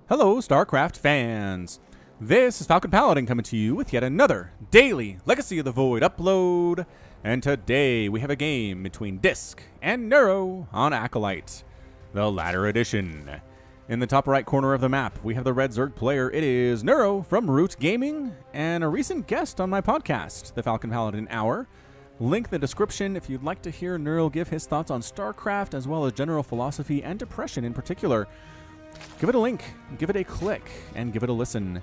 Hello, StarCraft fans! This is Falcon Paladin coming to you with yet another daily Legacy of the Void upload. And today we have a game between DisK and Neuro on Acolyte, the latter edition. In the top right corner of the map, we have the red Zerg player. It is Neuro from Root Gaming and a recent guest on my podcast, the Falcon Paladin Hour. Link in the description if you'd like to hear Neuro give his thoughts on StarCraft as well as general philosophy and depression in particular. Give it a link, give it a click, and give it a listen.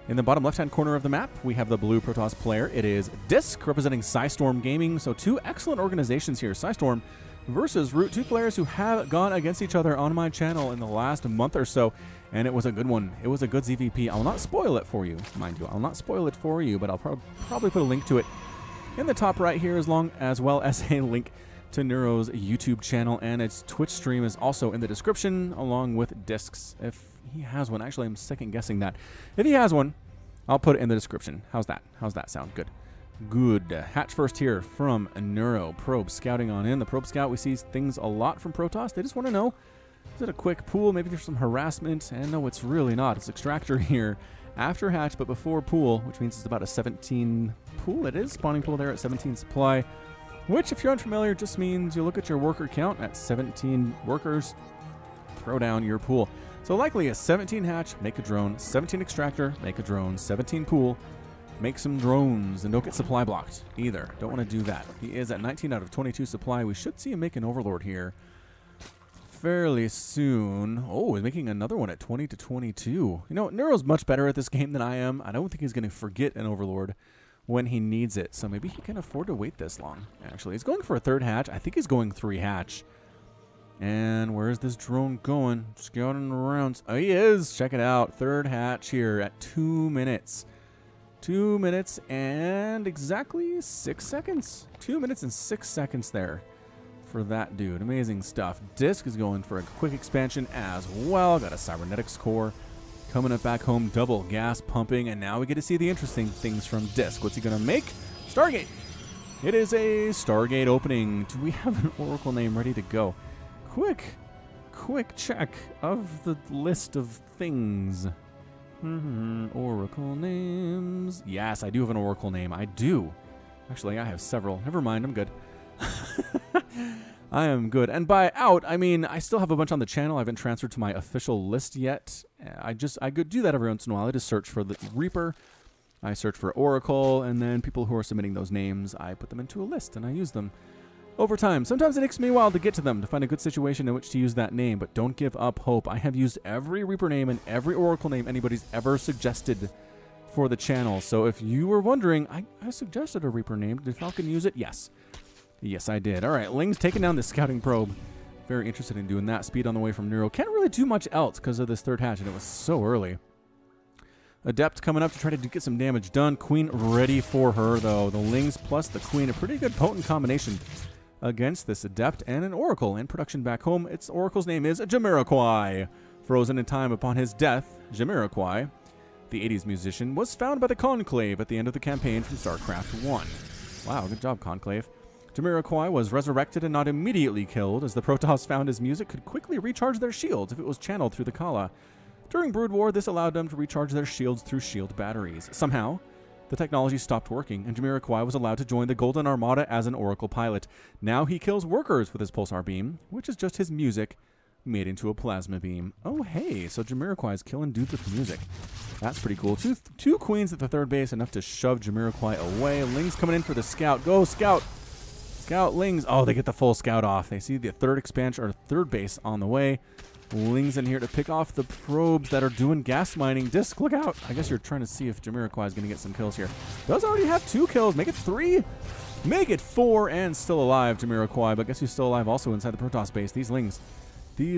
In the bottom left-hand corner of the map, we have the blue Protoss player. It is DisK, representing Psystorm Gaming. So two excellent organizations here, Psystorm versus Root, two players who have gone against each other on my channel in the last month or so, and it was a good one. It was a good ZVP. I will not spoil it for you, mind you. I will not spoil it for you, but I'll probably put a link to it in the top right here, as well as a link to Neuro's YouTube channel, and its Twitch stream is also in the description, along with DisK's, if he has one. Actually, I'm second guessing that. If he has one, I'll put it in the description. How's that? How's that sound? Good. Good. Hatch first here from Neuro. Probe scouting on in. The Probe Scout, we see things a lot from Protoss. They just want to know, is it a quick pool? Maybe there's some harassment. And no, it's really not. It's Extractor here after Hatch, but before pool, which means it's about a 17 pool. It is spawning pool there at 17 supply. Which, if you're unfamiliar, just means you look at your worker count at 17 workers, throw down your pool. So likely a 17 hatch, make a drone, 17 extractor, make a drone, 17 pool, make some drones, and don't get supply blocked either. Don't want to do that. He is at 19 out of 22 supply. We should see him make an Overlord here fairly soon. Oh, he's making another one at 20 to 22. You know, Neuro's much better at this game than I am. I don't think he's going to forget an Overlord when he needs it, so maybe he can afford to wait this long. Actually, he's going for a third hatch. I think he's going 3 hatch. And where's this drone going? Scouting around. Oh, he is. Check it out. Third hatch here at 2 minutes. 2 minutes and exactly 6 seconds. 2 minutes and 6 seconds there for that dude. Amazing stuff. DisK is going for a quick expansion as well. Got a cybernetics core coming up back home, double gas pumping, and now we get to see the interesting things from DisK. What's he going to make? Stargate. It is a Stargate opening. Do we have an Oracle name ready to go? Quick check of the list of things. Oracle names. Yes, I do have an Oracle name. I do. Actually, I have several. Never mind, I'm good. I am good. And by out, I mean I still have a bunch on the channel. I haven't transferred to my official list yet. I could do that every once in a while. I just search for the Reaper. I search for Oracle, and then people who are submitting those names, I put them into a list and I use them over time. Sometimes it takes me a while to get to them, to find a good situation in which to use that name, but don't give up hope. I have used every Reaper name and every Oracle name anybody's ever suggested for the channel. So if you were wondering, I suggested a Reaper name. Did Falcon use it? Yes. Yes, I did. All right, Ling's taking down the scouting probe. Very interested in doing that. Speed on the way from Neuro. Can't really do much else because of this third hatch, and it was so early. Adept coming up to try to get some damage done. Queen ready for her, though. The Lings plus the Queen, a pretty good potent combination against this Adept, and an Oracle in production back home. Its Oracle's name is Jamiroquai. Frozen in time upon his death, Jamiroquai, the 80s musician, was found by the Conclave at the end of the campaign from StarCraft 1. Wow, good job, Conclave. Jamiroquai was resurrected and not immediately killed, as the Protoss found his music could quickly recharge their shields if it was channeled through the Kala. During Brood War, this allowed them to recharge their shields through shield batteries. Somehow, the technology stopped working, and Jamiroquai was allowed to join the Golden Armada as an Oracle pilot. Now he kills workers with his Pulsar Beam, which is just his music made into a Plasma Beam. Oh, hey, so Jamiroquai is killing dudes with music. That's pretty cool. Two Queens at the third base, enough to shove Jamiroquai away. Ling's coming in for the Scout. Go, Scout! Scout, Lings. Oh, they get the full Scout off. They see the third expansion, or third base on the way. Lings in here to pick off the probes that are doing gas mining. DisK, look out. I guess you're trying to see if Jamiroquai is going to get some kills here. Does already have 2 kills. Make it 3. Make it 4, and still alive, Jamiroquai. But guess who's still alive also inside the Protoss base? These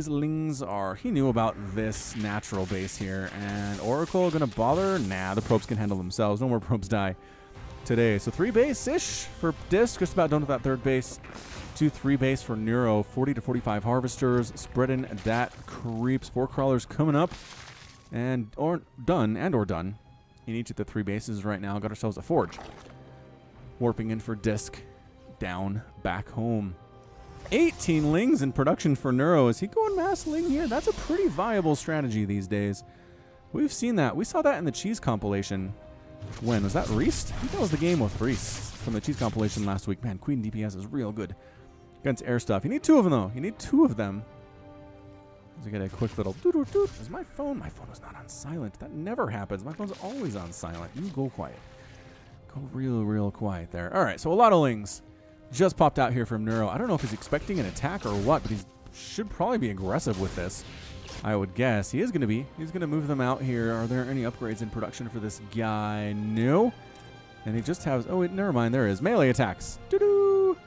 Lings are... He knew about this natural base here. And Oracle going to bother? Nah, the probes can handle themselves. No more probes die today. So 3 base-ish for DisK. Just about done with that third base. 2-3 base for Neuro. 40 to 45 harvesters. Spreading that creeps. 4 crawlers coming up. Or done in each of the 3 bases right now. Got ourselves a forge. Warping in for DisK. Down back home. 18 Lings in production for Neuro. Is he going mass Ling here? That's a pretty viable strategy these days. We've seen that. We saw that in the cheese compilation. When? Was that Reist? I think that was the game with Reist from the cheese compilation last week. Man, Queen DPS is real good against air stuff. You need 2 of them, though. You need 2 of them. To get a quick little doot-doot-doot. Is my phone? My phone was not on silent. That never happens. My phone's always on silent. You go quiet. Go real quiet there. All right, so a lot of lings just popped out here from Neuro. I don't know if he's expecting an attack or what, but he should probably be aggressive with this, I would guess. He is going to be. He's going to move them out here. Are there any upgrades in production for this guy? No. And he just has... Oh, wait, never mind. There is. Melee attacks. Doo-doo!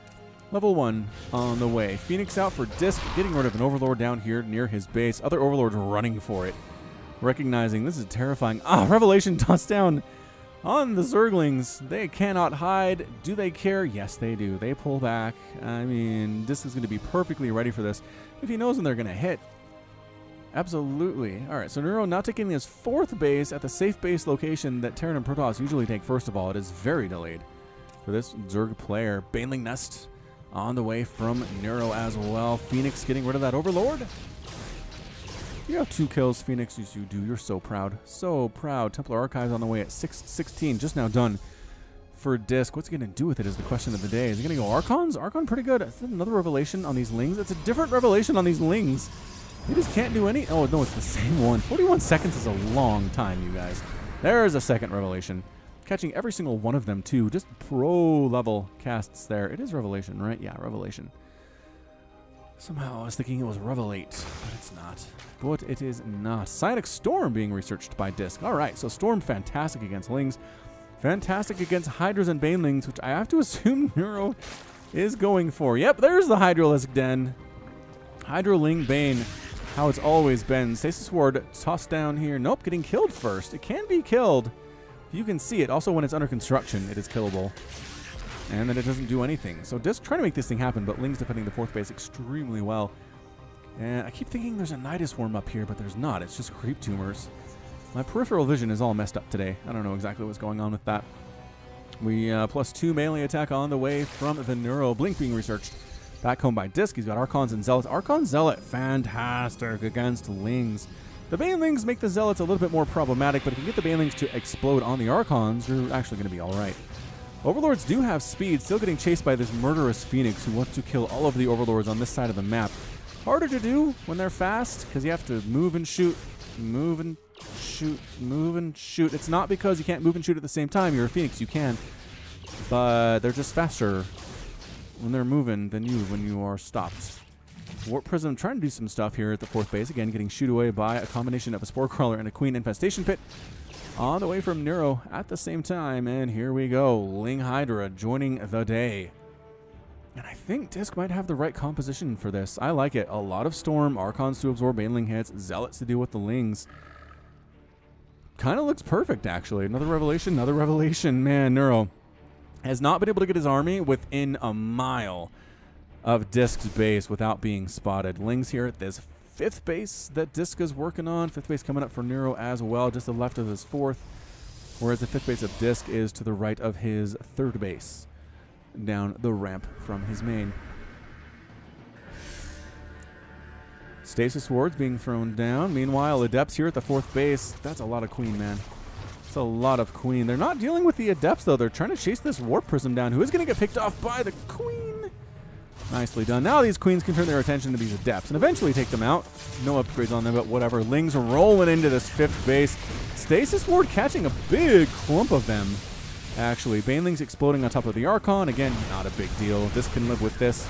Level 1 on the way. Phoenix out for DisK, getting rid of an Overlord down here near his base. Other Overlords running for it. Recognizing this is terrifying. Ah, Revelation tossed down on the Zerglings. They cannot hide. Do they care? Yes, they do. They pull back. I mean, DisK is going to be perfectly ready for this if he knows when they're going to hit. Absolutely. All right, so Neuro now taking his 4th base at the safe base location that Terran and Protoss usually take first of all. It is very delayed for this Zerg player. Baneling Nest on the way from Neuro as well. Phoenix getting rid of that Overlord. You have 2 kills, Phoenix. Yes, you do. You're so proud. So proud. Templar Archives on the way at 6:16. Just now done for DisK. What's he going to do with it is the question of the day. Is he going to go Archons? Archon pretty good. Is that another revelation on these lings? It's a different revelation on these lings. He just can't do any... Oh, no, it's the same one. 41 seconds is a long time, you guys. There's a second revelation. Catching every single one of them, too. Just pro-level casts there. It is Revelation, right? Yeah, Revelation. Somehow I was thinking it was Revelate, but it's not. But it is not. Psionic Storm being researched by DisK. All right, so Storm fantastic against Lings. Fantastic against Hydras and Banelings, which I have to assume Neuro is going for. Yep, there's the Hydralisk Den. Hydroling Bane. How it's always been. Stasis Ward tossed down here. Nope, getting killed first. It can be killed. You can see it. Also, when it's under construction, it is killable. And then it doesn't do anything. So DisK trying to make this thing happen, but Ling's defending the 4th base extremely well. And I keep thinking there's a Nidus Worm up here, but there's not. It's just creep tumors. My peripheral vision is all messed up today. I don't know exactly what's going on with that. We +2 melee attack on the way from the Neuro. Blink being researched. Back home by DisK. He's got Archons and Zealots. Archon Zealot, fantastic against Lings. The Banelings make the Zealots a little bit more problematic, but if you get the Banelings to explode on the Archons, you're actually going to be all right. Overlords do have speed, still getting chased by this murderous Phoenix who wants to kill all of the Overlords on this side of the map. Harder to do when they're fast, because you have to move and shoot, move and shoot, move and shoot. It's not because you can't move and shoot at the same time. You're a Phoenix, you can. But they're just faster when they're moving than you when you are stopped. Warp Prism trying to do some stuff here at the 4th base. Again, getting shoot away by a combination of a Spore Crawler and a Queen Infestation Pit. On the way from Neuro at the same time. And here we go. Ling Hydra joining the day. And I think DisK might have the right composition for this. I like it. A lot of Storm, Archons to absorb Baneling hits, Zealots to deal with the Lings. Kind of looks perfect, actually. Another revelation, another revelation. Man, Neuro has not been able to get his army within a mile of DisK's base without being spotted. Lings here at this 5th base that DisK is working on. 5th base coming up for Neuro as well, just to the left of his 4th. Whereas the 5th base of DisK is to the right of his 3rd base, down the ramp from his main. Stasis Wards being thrown down. Meanwhile, Adepts here at the 4th base. That's a lot of Queen, man. That's a lot of Queen. They're not dealing with the Adepts, though. They're trying to chase this Warp Prism down, who is going to get picked off by the Queen. Nicely done. Now these Queens can turn their attention to these Adepts and eventually take them out. No upgrades on them, but whatever. Lings rolling into this 5th base. Stasis Ward catching a big clump of them, actually. Banelings exploding on top of the Archon. Again, not a big deal. This can live with this.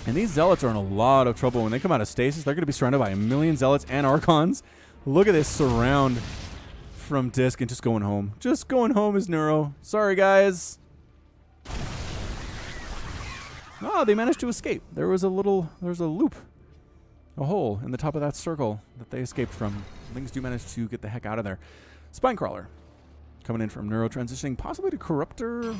And these Zealots are in a lot of trouble. When they come out of stasis, they're going to be surrounded by a million Zealots and Archons. Look at this surround from DisK and just going home. Just going home is Neuro. Sorry, guys. Oh, they managed to escape. There's a loop, a hole in the top of that circle that they escaped from. Lings do manage to get the heck out of there. Spinecrawler coming in from Neuro, transitioning possibly to Corruptor.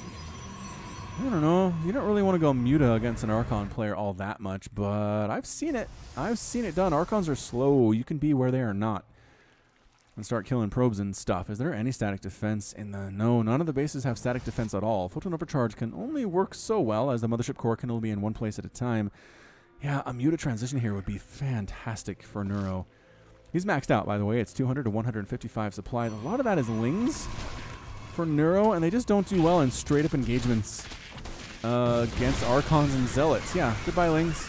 I don't know. You don't really want to go Muta against an Archon player all that much, but I've seen it. I've seen it done. Archons are slow. You can be where they are not and start killing probes and stuff. Is there any static defense in the... No, none of the bases have static defense at all. Photon Overcharge can only work so well as the Mothership Core can only be in one place at a time. Yeah, a Muta transition here would be fantastic for Neuro. He's maxed out, by the way. It's 200 to 155 supply. A lot of that is Lings for Neuro, and they just don't do well in straight-up engagements against Archons and Zealots. Yeah, goodbye, Lings.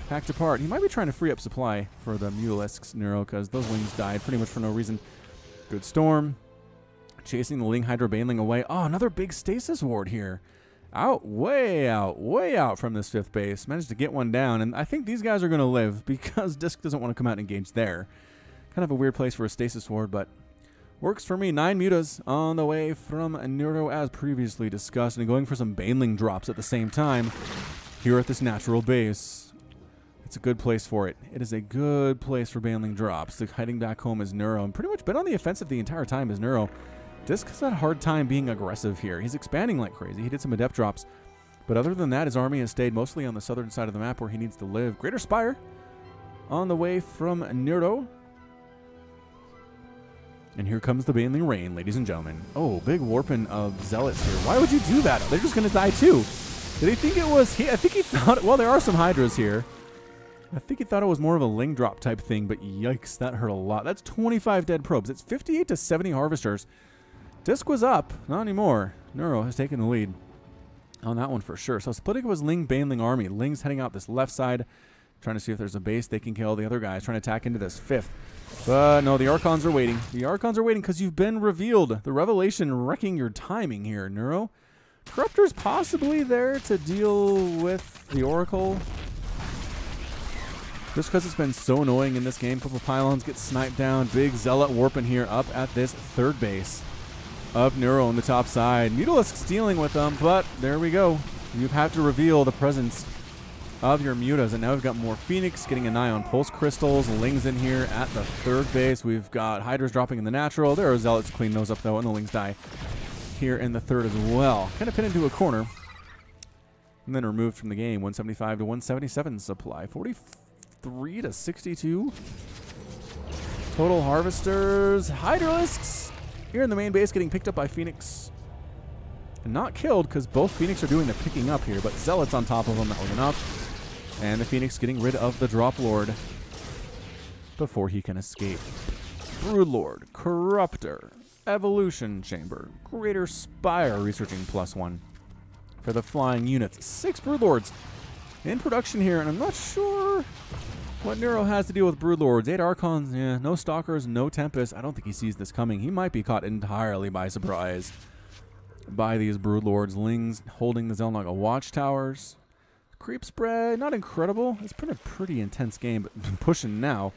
Packed apart. He might be trying to free up supply for the Mutalisks Neuro, because those Lings died pretty much for no reason. Good Storm. Chasing the Ling Hydra Baneling away. Oh, another big stasis ward here. Way out from this 5th base. Managed to get one down, and I think these guys are going to live because DisK doesn't want to come out and engage there. Kind of a weird place for a stasis ward, but works for me. 9 mutas on the way from Neuro as previously discussed, and going for some Baneling drops at the same time here at this natural base. It's a good place for it. It is a good place for Baneling drops. The hiding back home is Neuro, and pretty much been on the offensive the entire time as Neuro. DisK has had a hard time being aggressive here. He's expanding like crazy. He did some adept drops. But other than that, his army has stayed mostly on the southern side of the map where he needs to live. Greater Spire on the way from Neuro. And here comes the Baneling Rain, ladies and gentlemen. Oh, big warping of Zealots here. Why would you do that? They're just going to die too. Did he think it was... I think he thought... Well, there are some Hydras here. I think he thought it was more of a Ling drop type thing, but yikes, that hurt a lot. That's 25 dead probes. It's 58 to 70 Harvesters. DisK was up. Not anymore. Neuro has taken the lead on that one for sure. So splitting was Ling Baneling army. Ling's heading out this left side, trying to see if there's a base they can kill. The other guys trying to attack into this 5th. But no, the Archons are waiting. The Archons are waiting because you've been revealed. The revelation wrecking your timing here, Neuro. Corruptor's possibly there to deal with the Oracle. Just because it's been so annoying in this game. Couple pylons get sniped down. Big Zealot warping here up at this 3rd base of Neuro on the top side. Mutalisk's dealing with them, but there we go. You have to reveal the presence of your mutas, and now we've got more Phoenix getting an eye on Pulse Crystals. Lings in here at the 3rd base. We've got Hydras dropping in the natural. There are Zealots to clean those up, though, and the Lings die here in the 3rd as well. Kind of pinned into a corner, and then removed from the game. 175 to 177 supply. 43 to 62. Total Harvesters. Hydralisks here in the main base getting picked up by Phoenix. And not killed because both Phoenix are doing the picking up here, but Zealots on top of them, that was enough. And the Phoenix getting rid of the Drop Lord before he can escape. Broodlord, Corruptor, Evolution Chamber, Greater Spire researching +1 for the flying units. 6 Broodlords in production here, and I'm not sure what Neuro has to deal with Broodlords. 8 Archons, yeah, no Stalkers, no Tempest. I don't think he sees this coming. He might be caught entirely by surprise by these Broodlords. Lings holding the Zelnaga Watchtowers. Creep spread, not incredible. It's been a pretty intense game, but pushing now.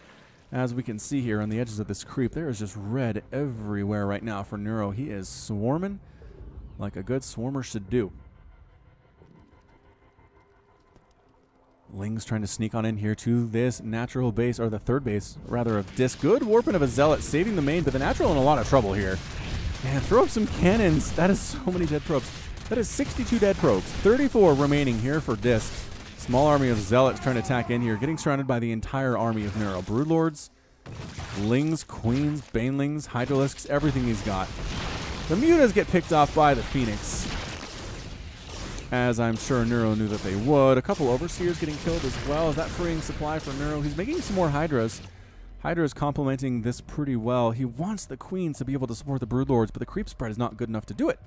As we can see here on the edges of this creep, there is just red everywhere right now for Neuro. He is swarming like a good swarmer should do. Ling's trying to sneak on in here to this natural base, or the 3rd base, rather, of DisK. Good warping of a Zealot, saving the main, but the natural in a lot of trouble here. Man, throw up some cannons. That is so many dead probes. That is 62 dead probes. 34 remaining here for DisK. Small army of Zealots trying to attack in here, getting surrounded by the entire army of Neuro. Broodlords, Lings, Queens, Banelings, Hydralisks, everything he's got. The mutas get picked off by the Phoenix, as I'm sure Neuro knew that they would. A couple Overseers getting killed as well. Is that freeing supply for Neuro? He's making some more Hydras. Hydra is complementing this pretty well. He wants the Queens to be able to support the Broodlords, but the creep spread is not good enough to do it.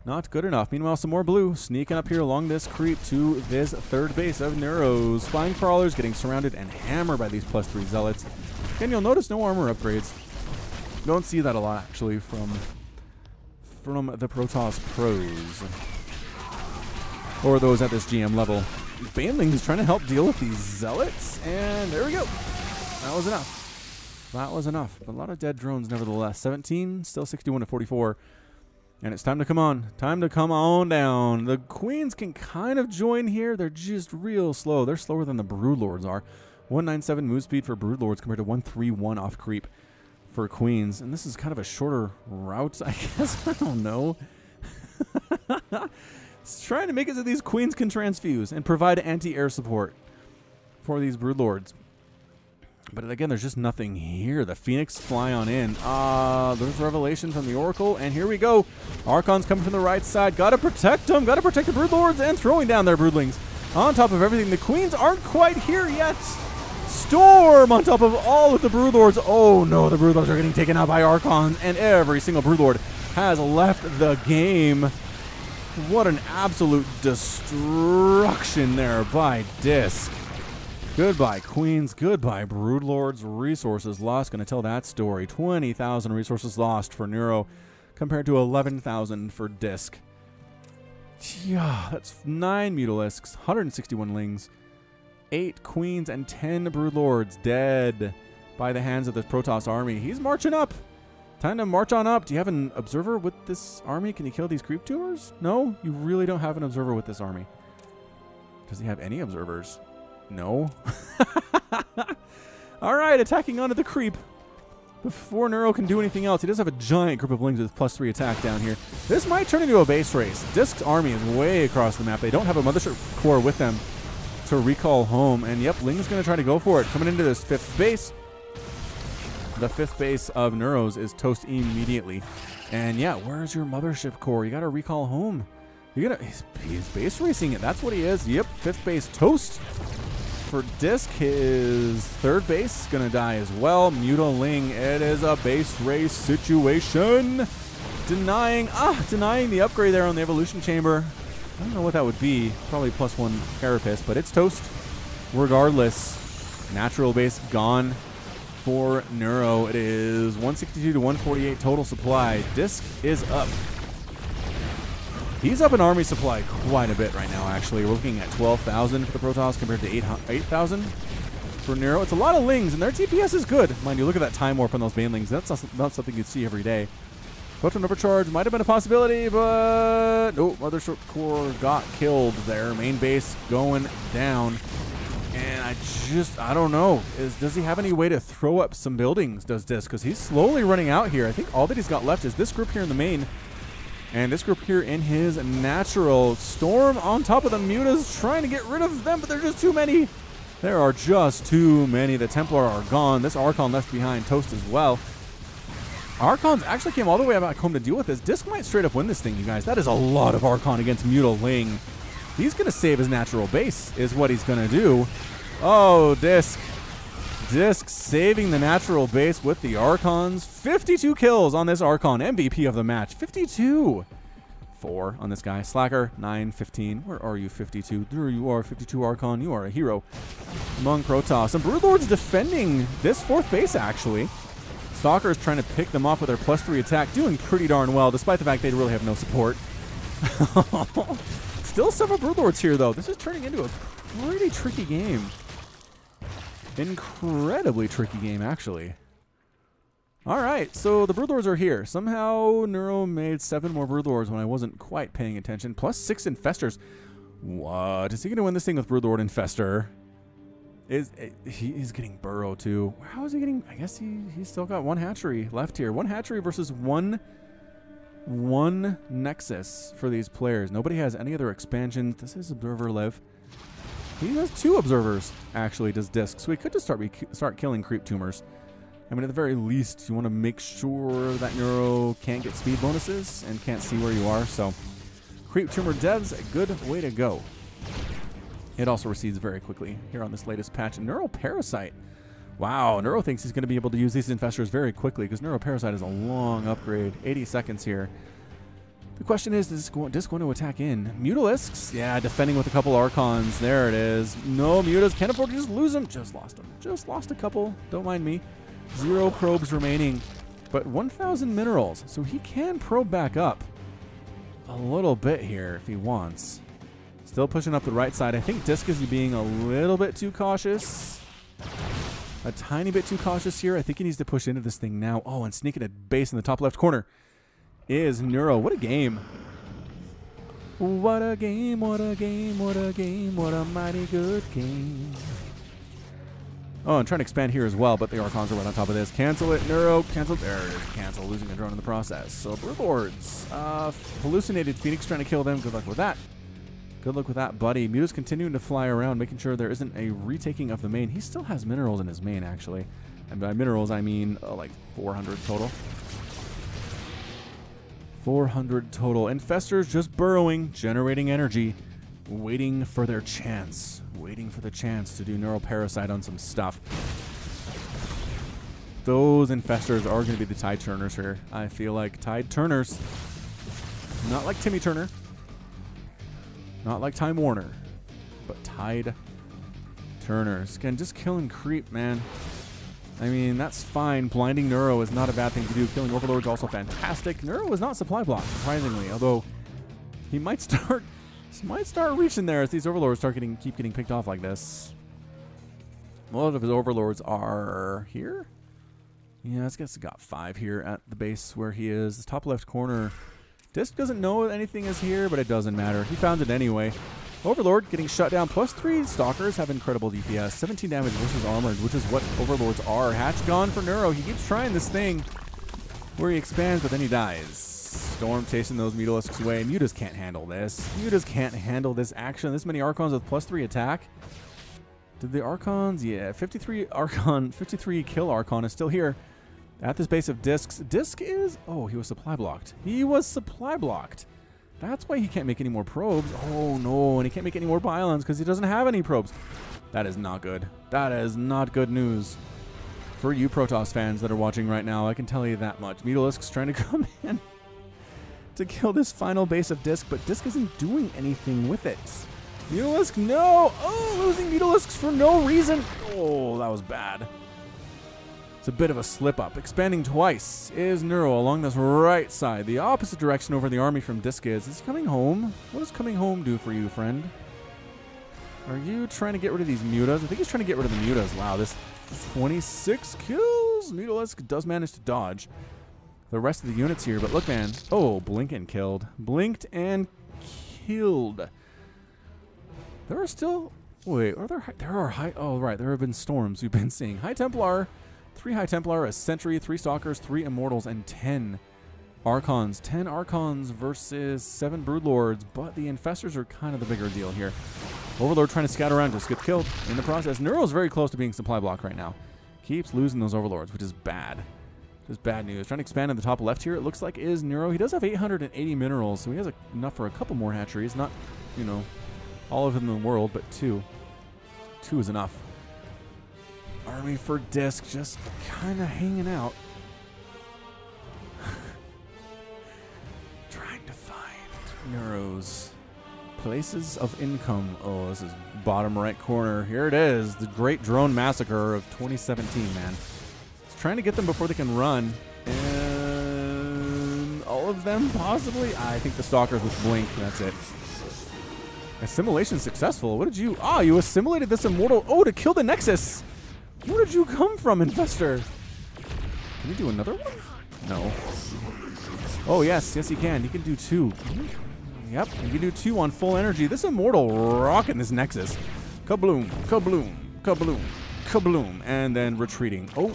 Not good enough. Meanwhile, some more blue sneaking up here along this creep to this 3rd base of Neuro's. Spine Crawlers getting surrounded and hammered by these +3 Zealots. And you'll notice no armor upgrades. Don't see that a lot, actually, from the Protoss pros, or those at this GM level. Baneling is trying to help deal with these Zealots, and there we go. That was enough. That was enough. But a lot of dead drones nevertheless. 17, still 61 to 44. And it's time to come on. Time to come on down. The Queens can kind of join here. They're just real slow. They're slower than the Broodlords are. 197 move speed for Broodlords compared to 131 off creep for Queens. And this is kind of a shorter route, I guess. I don't know. It's trying to make it so these Queens can transfuse and provide anti-air support for these Broodlords. But again, there's just nothing here. The Phoenix fly on in. There's Revelation from the Oracle, and here we go. Archons coming from the right side. Gotta protect them. Gotta protect the Broodlords, and throwing down their Broodlings. On top of everything, the Queens aren't quite here yet. Storm on top of all of the Broodlords. Oh no, the Broodlords are getting taken out by Archons, and every single Broodlord has left the game. What an absolute destruction there by DisK. Goodbye, Queens. Goodbye, Broodlords. Resources lost. Gonna tell that story. 20,000 resources lost for Neuro compared to 11,000 for DisK. Yeah, that's 9 Mutalisks, 161 Lings, 8 Queens, and 10 Broodlords dead by the hands of the Protoss army. He's marching up. Time to march on up. Do you have an observer with this army? Can you kill these creep tumors? No, you really don't have an observer with this army. Does he have any observers? No. All right, attacking onto the creep. Before Neuro can do anything else, he does have a giant group of Lings with +3 attack down here. This might turn into a base race. DisK's army is way across the map. They don't have a Mothership core with them to recall home. And yep, Ling's going to try to go for it. Coming into this 5th base. The 5th base of Neuro's is toast immediately. And yeah, where's your Mothership core? You got to recall home. He's base racing it. That's what he is. Yep, 5th base toast. For DisK, his 3rd base gonna die as well. Mutaling, it is a base race situation. Denying the upgrade there on the evolution chamber. I don't know what that would be. Probably +1 carapace, but it's toast. Regardless, natural base gone for Neuro. It is 162 to 148 total supply. DisK is up. He's up in army supply quite a bit right now, actually. We're looking at 12,000 for the Protoss compared to 8,000 for Neuro. It's a lot of Lings, and their TPS is good. Mind you, look at that time warp on those Banelings. That's not something you'd see every day. Photon overcharge might have been a possibility, but... oh, Mothership core got killed there. Main base going down. And I don't know. Does he have any way to throw up some buildings, does DisK? Because he's slowly running out here. I think all that he's got left is this group here in the main. And this group here in his natural. Storm on top of the Mutas, trying to get rid of them, but there's just too many. There are just too many. The Templar are gone. This Archon left behind toast as well. Archons actually came all the way back home to deal with this. DisK might straight up win this thing, you guys. That is a lot of Archon against Mutaling. He's going to save his natural base is what he's going to do. Oh, DisK. DisK saving the natural base with the Archons. 52 kills on this Archon. MVP of the match. 52. 4 on this guy. Slacker, 9, 15. Where are you, 52? There you are, 52 Archon. You are a hero among Protoss. And Broodlord's defending this 4th base, actually. Stalker's trying to pick them off with their +3 attack. Doing pretty darn well, despite the fact they really have no support. Still several Broodlords here, though. This is turning into a pretty tricky game. Incredibly tricky game, actually. All right, so the Broodlords are here. Somehow Neuro made 7 more Broodlords when I wasn't quite paying attention. +6 Infestors. What? Is he going to win this thing with Broodlord Infestor? He's getting Burrow, too. How is he getting... I guess he's still got 1 hatchery left here. 1 hatchery versus one Nexus for these players. Nobody has any other expansions. This is Observer Live. He has 2 observers, actually, does DisK. So we could just start killing creep tumors. I mean, at the very least, you want to make sure that Neuro can't get speed bonuses and can't see where you are. So creep tumor devs, a good way to go. It also recedes very quickly here on this latest patch. Neuro Parasite. Wow, Neuro thinks he's going to be able to use these infestors very quickly because Neuro Parasite is a long upgrade. 80 seconds here. The question is DisK going to attack in? Mutalisks? Yeah, defending with a couple Archons. There it is. No Mutas. Can't afford to just lose them. Just lost them. Just lost a couple. Don't mind me. 0 probes remaining. But 1,000 minerals. So he can probe back up a little bit here if he wants. Still pushing up the right side. I think DisK is being a little bit too cautious. A tiny bit too cautious here. I think he needs to push into this thing now. Oh, and sneaking a base in the top left corner is Neuro. What a game. What a game, what a game, what a game, what a mighty good game. Oh, and trying to expand here as well, but the Archons are right on top of this. Cancel it, Neuro. Cancel. There it is. Cancel. Losing a drone in the process. So, Broodlords. Hallucinated Phoenix trying to kill them. Good luck with that. Good luck with that, buddy. Muta's continuing to fly around, making sure there isn't a retaking of the main. He still has minerals in his main, actually. And by minerals, I mean like 400 total. 400 total. Infestors just burrowing, generating energy. waiting for their chance. Waiting for the chance to do Neuroparasite on some stuff. Those infestors are going to be the tide turners here. I feel like tide turners. Not like Timmy Turner. Not like Time Warner. But tide turners. Again, just kill and creep, man. I mean, that's fine. Blinding Neuro is not a bad thing to do. Killing Overlord is also fantastic. Neuro is not supply blocked, surprisingly. Although, he might start reaching there as these Overlords keep getting picked off like this. A lot of his Overlords are here. Yeah, I guess he got 5 here at the base where he is. The top left corner. DisK doesn't know anything is here, but it doesn't matter. He found it anyway. Overlord getting shut down. +3 Stalkers have incredible DPS. 17 damage versus Armored, which is what Overlords are. Hatch gone for Neuro. He keeps trying this thing where he expands, but then he dies. Storm chasing those Mutalisks away. Mutas can't handle this. Mutas can't handle this action. This many Archons with +3 attack. Did the Archons? Yeah, 53 Archon, 53 kill Archon is still here. At this base of DisK's. DisK is... Oh, he was supply blocked. He was supply blocked. That's why he can't make any more probes. Oh, no. And he can't make any more Bylons because he doesn't have any probes. That is not good. That is not good news for you Protoss fans that are watching right now. I can tell you that much. Mutalisk's trying to come in to kill this final base of DisK, but DisK isn't doing anything with it. Mutalisk, no! Oh, losing Mutalisks for no reason. Oh, that was bad. It's a bit of a slip-up. Expanding twice is Neuro along this right side. The opposite direction over the army from DisK is. Is he coming home? What does coming home do for you, friend? Are you trying to get rid of these mutas? I think he's trying to get rid of the mutas. Wow, this 26 kills. Mutalisk does manage to dodge the rest of the units here. But look, man. Oh, blink and killed. Blinked and killed. There are still... Wait, are there... There are high... Oh, right. There have been storms we've been seeing. High Templar... 3 High Templar, a Sentry, 3 Stalkers, 3 Immortals, and 10 Archons. 10 Archons versus 7 Broodlords, but the Infestors are kind of the bigger deal here. Overlord trying to scout around, just gets killed in the process. Neuro's very close to being supply block right now. Keeps losing those Overlords, which is bad. Just bad news. Trying to expand in the top left here, it looks like is Neuro. He does have 880 minerals, so he has enough for a couple more hatcheries. Not, you know, all of them in the world, but 2. 2 is enough. Army for DisK just kind of hanging out. Trying to find Neuro's places of income. Oh, this is bottom right corner. Here it is. The Great Drone Massacre of 2017, man. It's trying to get them before they can run. And all of them, possibly? I think the Stalkers with Blink. That's it. Assimilation successful. What did you... Ah, you assimilated this Immortal. Oh, to kill the Nexus. Where did you come from, Infestor? Can you do another one? No. Oh, yes. Yes, he can. He can do 2. Yep. He can do 2 on full energy. This Immortal rocking this Nexus. Kabloom. Kabloom. Kabloom. Kabloom. And then retreating. Oh.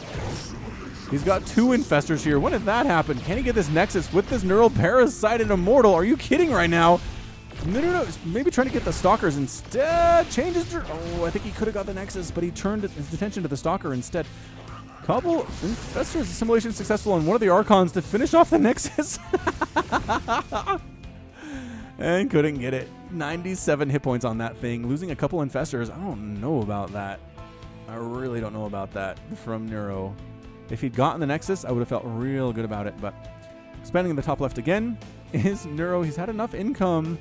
He's got 2 Infestors here. When did that happen? Can he get this Nexus with this Neuroparasited Immortal? Are you kidding right now? No. Maybe trying to get the Stalkers instead. Changes. Oh, I think he could have got the Nexus, but he turned his attention to the Stalker instead. Couple Infestors assimilation successful on one of the Archons to finish off the Nexus. And couldn't get it. 97 hit points on that thing. Losing a couple Infestors. I don't know about that. I really don't know about that from Neuro. If he'd gotten the Nexus, I would have felt real good about it. But expanding in the top left again is Neuro. He's had enough income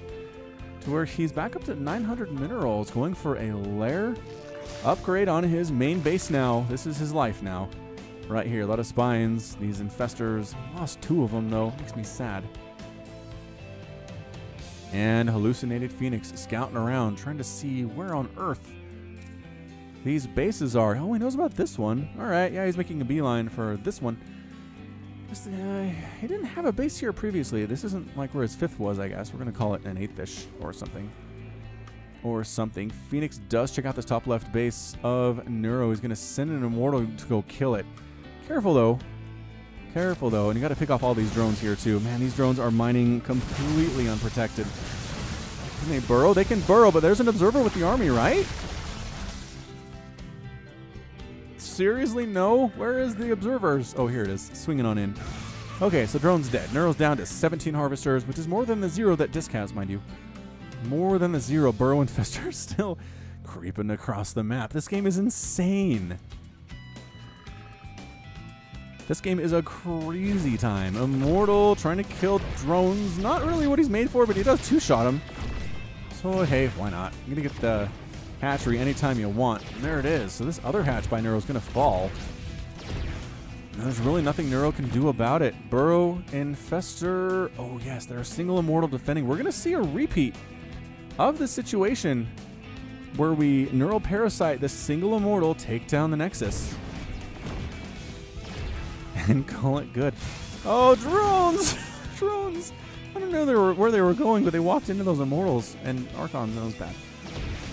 to where he's back up to 900 minerals, going for a lair upgrade on his main base now. This is his life now. Right here, a lot of spines. These Infestors, lost 2 of them though. Makes me sad. And Hallucinated Phoenix scouting around, trying to see where on earth these bases are. Oh, he knows about this one. All right, yeah, he's making a beeline for this one. He didn't have a base here previously. This isn't like where his 5th was, I guess. We're going to call it an 8th-ish or something. Phoenix does check out this top left base of Neuro. He's going to send an Immortal to go kill it. Careful, though. Careful, though. And you got to pick off all these drones here, too. Man, these drones are mining completely unprotected. Can they burrow? They can burrow, but there's an observer with the army, right? Seriously? No? Where is the observers? Oh, here it is. Swinging on in. Okay, so drone's dead. Neuro's down to 17 harvesters, which is more than the 0 that DisK has, mind you. More than the 0. Burrow Infestor still creeping across the map. This game is insane. This game is a crazy time. Immortal trying to kill drones. Not really what he's made for, but he does two-shot him. So, hey, why not? You're going to get the hatchery anytime you want. And there it is. So this other hatch by Neuro is going to fall. And there's really nothing Neuro can do about it. Burrow, Infestor. Oh, yes, they're a single Immortal defending. We're going to see a repeat of the situation where we Neuro Parasite the single Immortal, take down the Nexus, and call it good. Oh, drones! Drones! I don't know where they were going, but they walked into those Immortals, and Archons, that was bad.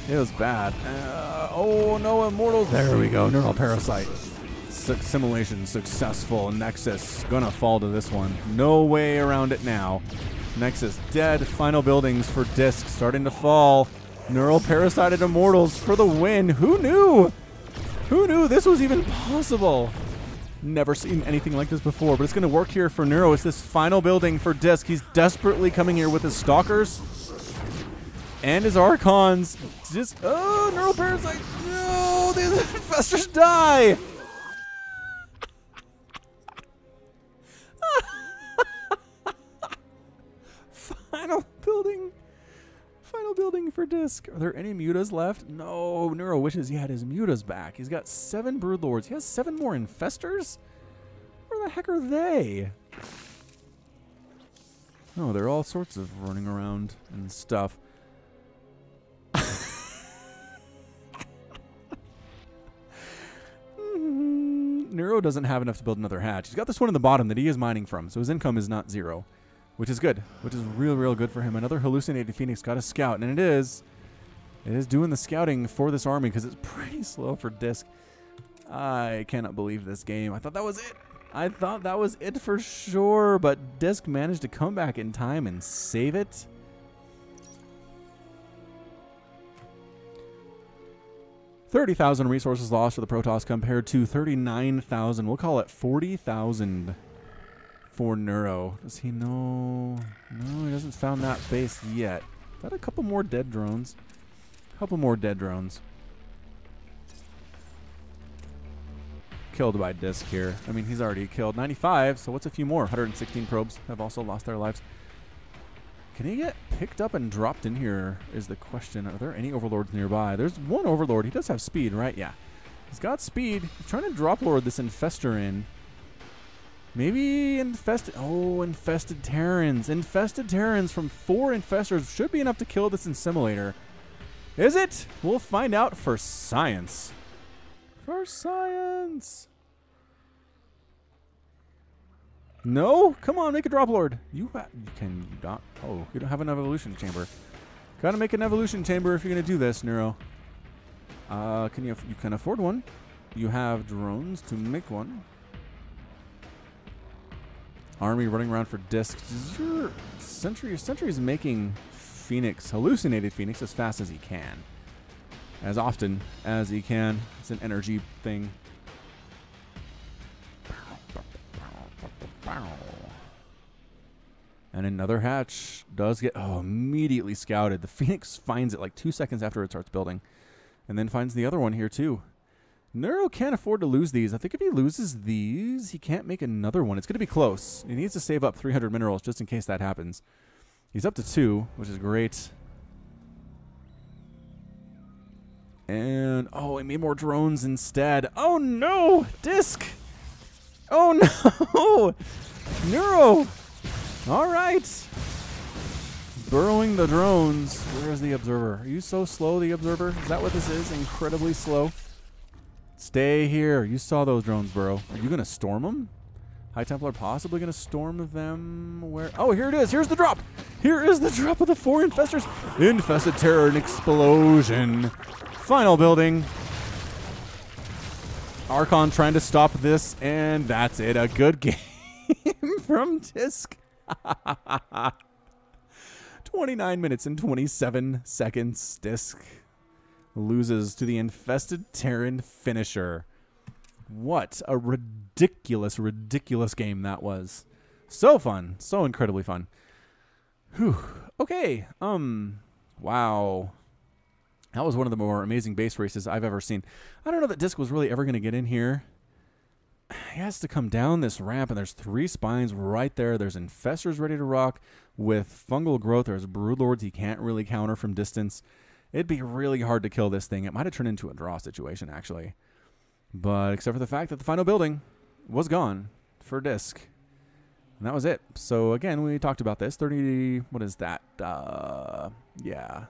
It was bad. Oh, no Immortals. There we go. Neuro Parasite. Simulation successful. Nexus gonna fall to this one. No way around it now. Nexus dead. Final buildings for DisK starting to fall. Neuro Parasited Immortals for the win. Who knew? Who knew this was even possible? Never seen anything like this before, but it's going to work here for Neuro. It's this final building for DisK. He's desperately coming here with his Stalkers and his Archons. Just, oh, Neuro Parasite. No, the Infestors die. Final building. Final building for DisK. Are there any mutas left? No. Neuro wishes he had his mutas back. He's got 7 Broodlords. He has 7 more Infestors? Where the heck are they? Oh, they're all sorts of running around and stuff. Neuro doesn't have enough to build another hatch. He's got this one in the bottom that he is mining from, so his income is not 0. Which is good. Which is real good for him. Another hallucinated Phoenix got a scout. And it is doing the scouting for this army because it's pretty slow for DisK. I cannot believe this game. I thought that was it. I thought that was it for sure. But DisK managed to come back in time and save it. $30,000 resources lost for the Protoss compared to 39,000. We'll call it 40,000. For Neuro. Does he know? No, he hasn't found that base yet. Got a couple more dead drones. Couple more dead drones. Killed by DisK here. I mean, he's already killed 95, so what's a few more? 116 probes have also lost their lives. Can he get picked up and dropped in here is the question. Are there any Overlords nearby? There's one Overlord. He does have speed, right? Yeah. He's got speed. He's trying to drop lord this Infestor in. Maybe infested. Oh, infested Terrans. Infested Terrans from 4 Infestors should be enough to kill this Insimulator. Is it? We'll find out for science. For science. No? Come on, make a drop lord. You can not. Oh, you don't have an evolution chamber. Gotta make an evolution chamber if you're gonna do this, Neuro. You can afford one. You have drones to make one. Army running around for DisK. Your Sentry is making Phoenix, hallucinated Phoenix, as fast as he can. As often as he can. It's an energy thing. And another hatch does get, immediately scouted. The Phoenix finds it like 2 seconds after it starts building. And then finds the other one here too. Neuro can't afford to lose these. I think if he loses these, he can't make another one. It's going to be close. He needs to save up 300 minerals just in case that happens. He's up to 2, which is great. And, he made more drones instead. Oh, no! DisK! Oh, no! Neuro! All right. Burrowing the drones. Where is the Observer? Are you so slow, the Observer? Is that what this is? Incredibly slow? Stay here. You saw those drones, Burrow. Are you going to storm them? High Templar possibly going to storm them where? Oh, here it is. Here's the drop. Here is the drop of the 4 Infestors. Infested Terror and Explosion. Final building. Archon trying to stop this, and that's it. A good game from DisK. 29 minutes and 27 seconds. DisK loses to the Infested Terran finisher. What a ridiculous, ridiculous game that was. So fun. So incredibly fun. Whew. Okay. Wow. That was one of the more amazing base races I've ever seen. I don't know that DisK was really ever going to get in here. He has to come down this ramp, and there's 3 spines right there. There's infestors ready to rock with fungal growth. There's broodlords he can't really counter from distance. It'd be really hard to kill this thing. It might have turned into a draw situation, actually. But except for the fact that the final building was gone for DisK. And that was it. So, again, we talked about this. 30, what is that? Yeah.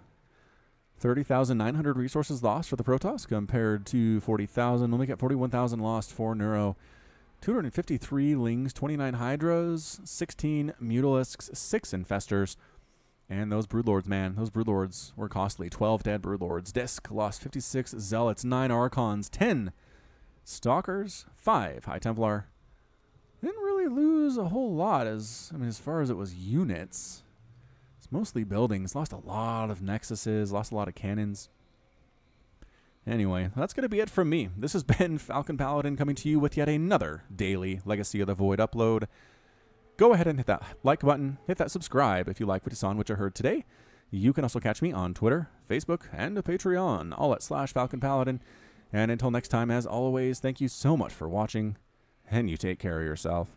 30,900 resources lost for the Protoss compared to 40,000. We'll make it 41,000 lost for Neuro. 253 Lings, 29 Hydras, 16 Mutalisks, 6 Infestors. And those Broodlords, man, those Broodlords were costly. 12 dead Broodlords. DisK lost 56 Zealots, 9 Archons, 10 Stalkers, 5 High Templar. Didn't really lose a whole lot as far as it was units. It's mostly buildings. Lost a lot of Nexuses, lost a lot of cannons. Anyway, that's going to be it from me. This has been Falcon Paladin coming to you with yet another daily Legacy of the Void upload. Go ahead and hit that like button, hit that subscribe if you like what you saw and what you heard today. You can also catch me on Twitter, Facebook, and Patreon, all at /Falcon Paladin. And until next time, as always, thank you so much for watching, and you take care of yourself.